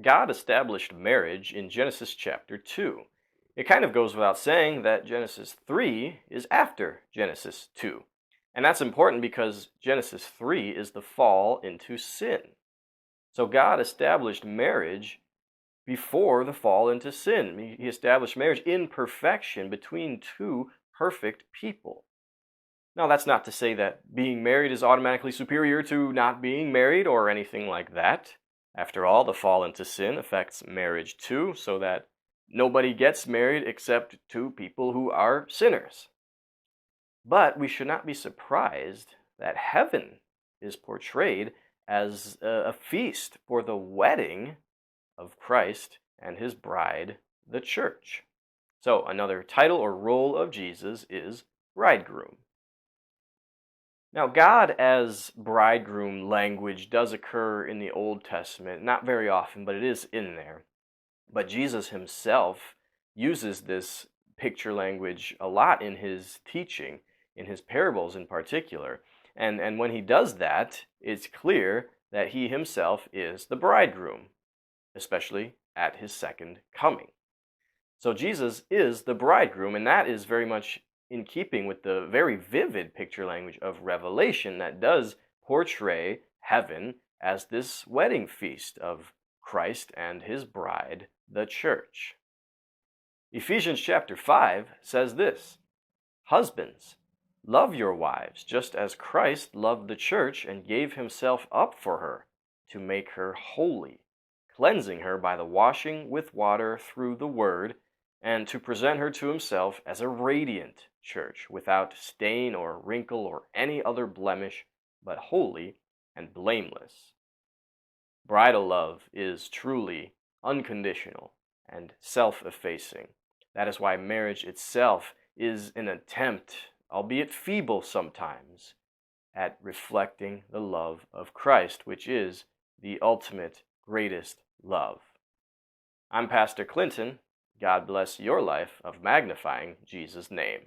God established marriage in Genesis chapter 2. It kind of goes without saying that Genesis 3 is after Genesis 2. And that's important because Genesis 3 is the fall into sin. So God established marriage before the fall into sin. He established marriage in perfection between two perfect people. Now, that's not to say that being married is automatically superior to not being married or anything like that. After all, the fall into sin affects marriage too, so that nobody gets married except two people who are sinners. But we should not be surprised that heaven is portrayed as a feast for the wedding of Christ and his bride, the church. So, another title or role of Jesus is Bridegroom. Now, God as bridegroom language does occur in the Old Testament, not very often, but it is in there. But Jesus himself uses this picture language a lot in his teaching, in his parables in particular. And when he does that, it's clear that he himself is the bridegroom, especially at his second coming. So Jesus is the bridegroom, and that is very much in keeping with the very vivid picture language of Revelation that does portray heaven as this wedding feast of Christ and his bride, the church. Ephesians chapter 5 says this: Husbands, love your wives, just as Christ loved the church and gave himself up for her, to make her holy, cleansing her by the washing with water through the word, and to present her to himself as a radiant church, without stain or wrinkle or any other blemish, but holy and blameless. Bridal love is truly unconditional and self-effacing. That is why marriage itself is an attempt, albeit feeble sometimes, at reflecting the love of Christ, which is the ultimate, greatest love. I'm Pastor Clinton. God bless your life of magnifying Jesus' name.